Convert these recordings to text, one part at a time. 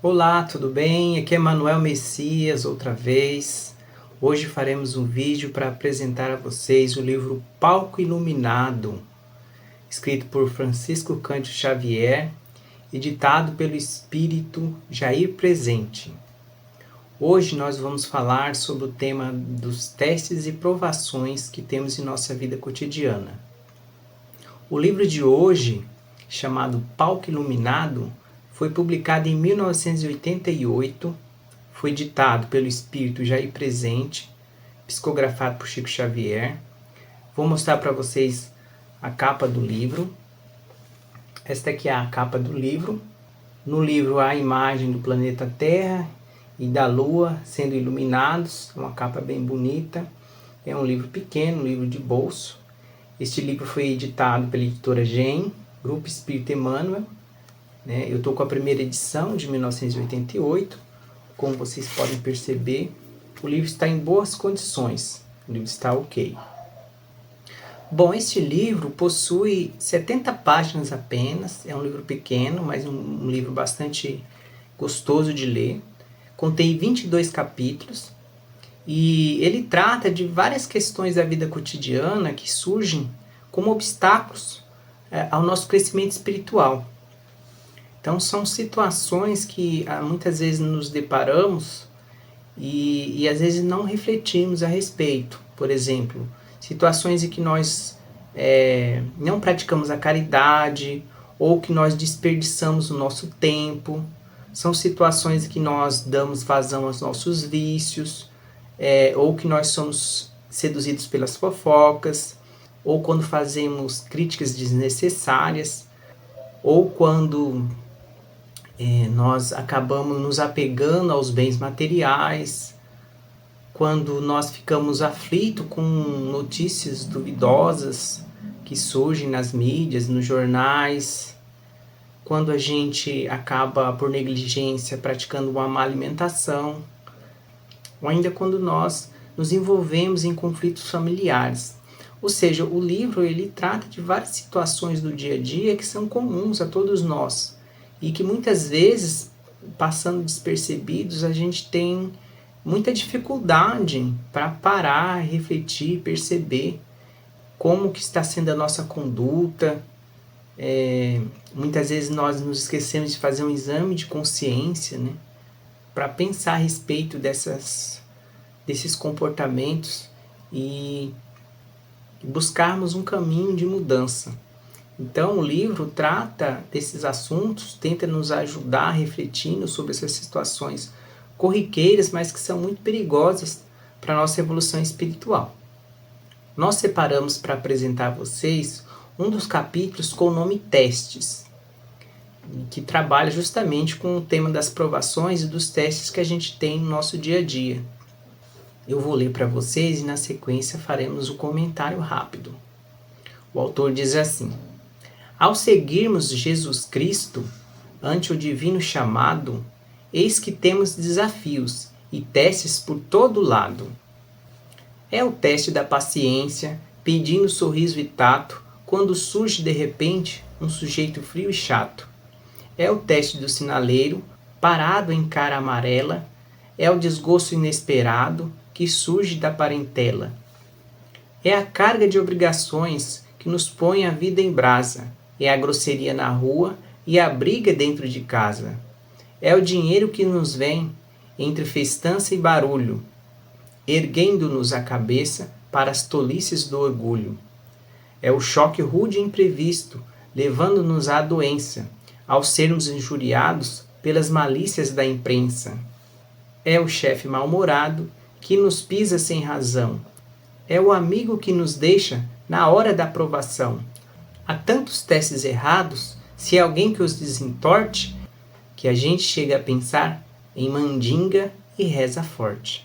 Olá, tudo bem? Aqui é Manuel Messias outra vez. Hoje faremos um vídeo para apresentar a vocês o livro Palco Iluminado, escrito por Francisco Cândido Xavier, editado pelo Espírito Jair Presente. Hoje nós vamos falar sobre o tema dos testes e provações que temos em nossa vida cotidiana. O livro de hoje, chamado Palco Iluminado, foi publicado em 1988, foi ditado pelo Espírito Jair Presente, psicografado por Chico Xavier. Vou mostrar para vocês a capa do livro. Esta aqui é a capa do livro. No livro há a imagem do planeta Terra e da Lua sendo iluminados. É uma capa bem bonita. É um livro pequeno, um livro de bolso. Este livro foi editado pela editora GEM, Grupo Espírito Emmanuel. Eu estou com a primeira edição de 1988, como vocês podem perceber, o livro está em boas condições, o livro está ok. Bom, este livro possui 70 páginas apenas, é um livro pequeno, mas um livro bastante gostoso de ler, contém 22 capítulos, e ele trata de várias questões da vida cotidiana que surgem como obstáculos ao nosso crescimento espiritual. Então são situações que muitas vezes nos deparamos e às vezes não refletimos a respeito. Por exemplo, situações em que nós não praticamos a caridade ou que nós desperdiçamos o nosso tempo. São situações em que nós damos vazão aos nossos vícios, ou que nós somos seduzidos pelas fofocas, ou quando fazemos críticas desnecessárias, ou quando nós acabamos nos apegando aos bens materiais, quando nós ficamos aflitos com notícias duvidosas que surgem nas mídias, nos jornais, quando a gente acaba por negligência praticando uma má alimentação, ou ainda quando nós nos envolvemos em conflitos familiares. Ou seja, o livro ele trata de várias situações do dia a dia que são comuns a todos nós e que muitas vezes, passando despercebidos, a gente tem muita dificuldade para parar, refletir, perceber como que está sendo a nossa conduta. Muitas vezes nós nos esquecemos de fazer um exame de consciência, para pensar a respeito desses comportamentos e buscarmos um caminho de mudança. Então o livro trata desses assuntos, tenta nos ajudar refletindo sobre essas situações corriqueiras, mas que são muito perigosas para a nossa evolução espiritual. Nós separamos para apresentar a vocês um dos capítulos com o nome Testes, que trabalha justamente com o tema das provações e dos testes que a gente tem no nosso dia a dia. Eu vou ler para vocês e na sequência faremos um comentário rápido. O autor diz assim: ao seguirmos Jesus Cristo ante o divino chamado, eis que temos desafios e testes por todo lado. É o teste da paciência, pedindo sorriso e tato, quando surge de repente um sujeito frio e chato. É o teste do sinaleiro, parado em cara amarela, é o desgosto inesperado que surge da parentela. É a carga de obrigações que nos põe a vida em brasa. É a grosseria na rua e a briga dentro de casa. É o dinheiro que nos vem entre festança e barulho, erguendo-nos a cabeça para as tolices do orgulho. É o choque rude e imprevisto, levando-nos à doença, ao sermos injuriados pelas malícias da imprensa. É o chefe mal-humorado que nos pisa sem razão. É o amigo que nos deixa na hora da provação. Há tantos testes errados, se é alguém que os desentorte, que a gente chega a pensar em mandinga e reza forte.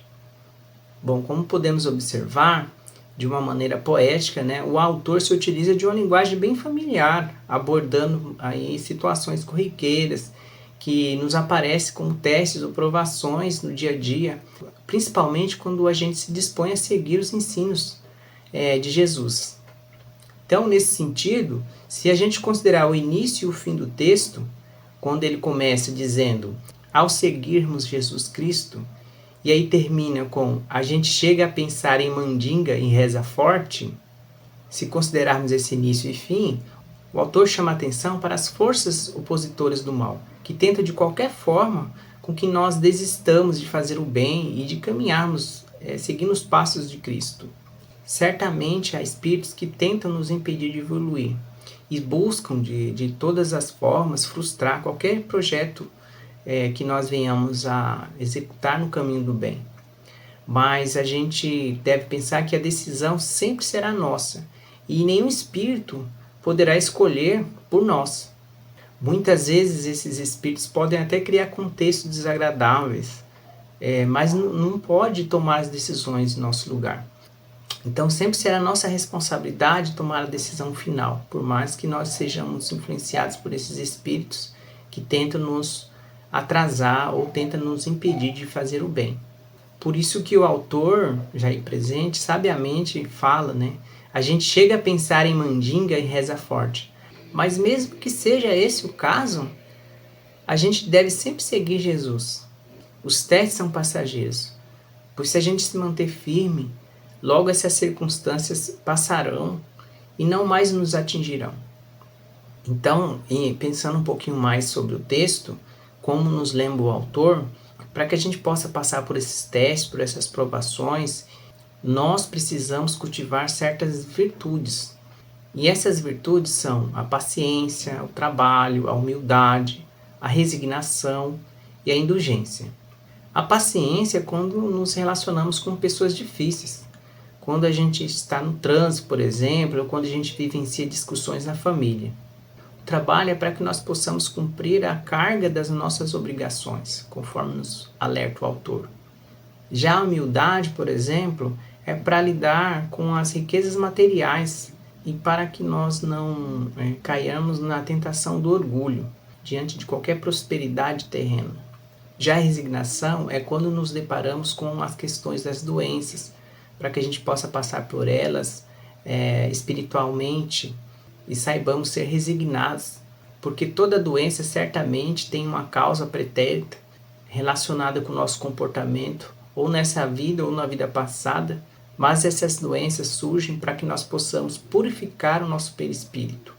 Bom, como podemos observar, de uma maneira poética, o autor se utiliza de uma linguagem bem familiar, abordando aí situações corriqueiras que nos aparecem como testes ou provações no dia a dia, principalmente quando a gente se dispõe a seguir os ensinos de Jesus. Então, nesse sentido, se a gente considerar o início e o fim do texto, quando ele começa dizendo: ao seguirmos Jesus Cristo, e aí termina com: a gente chega a pensar em mandinga e reza forte. Se considerarmos esse início e fim, o autor chama atenção para as forças opositoras do mal, que tentam de qualquer forma com que nós desistamos de fazer o bem e de caminharmos, seguindo os passos de Cristo. Certamente há espíritos que tentam nos impedir de evoluir e buscam de todas as formas frustrar qualquer projeto que nós venhamos a executar no caminho do bem. Mas a gente deve pensar que a decisão sempre será nossa e nenhum espírito poderá escolher por nós. Muitas vezes esses espíritos podem até criar contextos desagradáveis, mas não pode tomar as decisões em nosso lugar. Então sempre será nossa responsabilidade tomar a decisão final, por mais que nós sejamos influenciados por esses espíritos que tentam nos atrasar ou tentam nos impedir de fazer o bem. Por isso que o autor, já aí presente, sabiamente fala, né? A gente chega a pensar em mandinga e reza forte. Mas mesmo que seja esse o caso, a gente deve sempre seguir Jesus. Os testes são passageiros. Pois se a gente se manter firme, logo essas circunstâncias passarão e não mais nos atingirão. Então, pensando um pouquinho mais sobre o texto, como nos lembra o autor, para que a gente possa passar por esses testes, por essas provações, nós precisamos cultivar certas virtudes. E essas virtudes são a paciência, o trabalho, a humildade, a resignação e a indulgência. A paciência é quando nos relacionamos com pessoas difíceis. Quando a gente está no trânsito, por exemplo, ou quando a gente vivencia discussões na família. O trabalho é para que nós possamos cumprir a carga das nossas obrigações, conforme nos alerta o autor. Já a humildade, por exemplo, é para lidar com as riquezas materiais e para que nós não caiamos na tentação do orgulho diante de qualquer prosperidade terrena. Já a resignação é quando nos deparamos com as questões das doenças, para que a gente possa passar por elas espiritualmente e saibamos ser resignados, porque toda doença certamente tem uma causa pretérita relacionada com o nosso comportamento, ou nessa vida ou na vida passada, mas essas doenças surgem para que nós possamos purificar o nosso perispírito.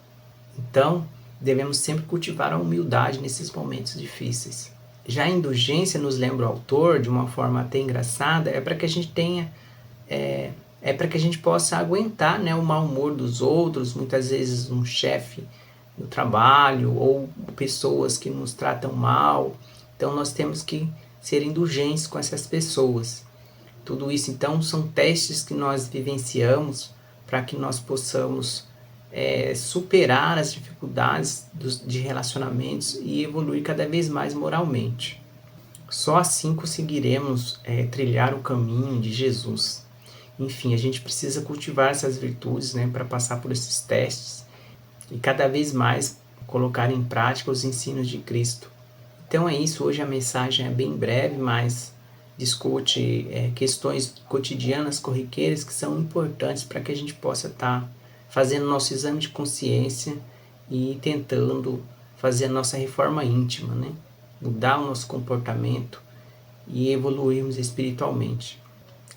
Então, devemos sempre cultivar a humildade nesses momentos difíceis. Já a indulgência, nos lembra o autor, de uma forma até engraçada, é para que a gente tenha para que a gente possa aguentar, né, o mau humor dos outros, muitas vezes um chefe no trabalho ou pessoas que nos tratam mal. Então nós temos que ser indulgentes com essas pessoas. Tudo isso então são testes que nós vivenciamos para que nós possamos superar as dificuldades de relacionamentos e evoluir cada vez mais moralmente. Só assim conseguiremos trilhar o caminho de Jesus. Enfim, a gente precisa cultivar essas virtudes, né, para passar por esses testes e cada vez mais colocar em prática os ensinos de Cristo. Então é isso, hoje a mensagem é bem breve, mas discute questões cotidianas, corriqueiras, que são importantes para que a gente possa estar fazendo nosso exame de consciência e tentando fazer a nossa reforma íntima, né? Mudar o nosso comportamento e evoluirmos espiritualmente.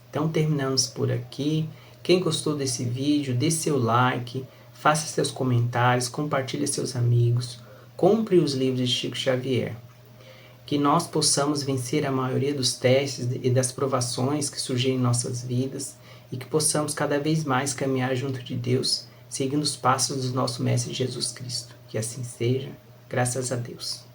Então terminamos por aqui. Quem gostou desse vídeo, dê seu like, faça seus comentários, compartilhe seus amigos, compre os livros de Chico Xavier. Que nós possamos vencer a maioria dos testes e das provações que surgem em nossas vidas e que possamos cada vez mais caminhar junto de Deus, seguindo os passos do nosso Mestre Jesus Cristo. Que assim seja, graças a Deus.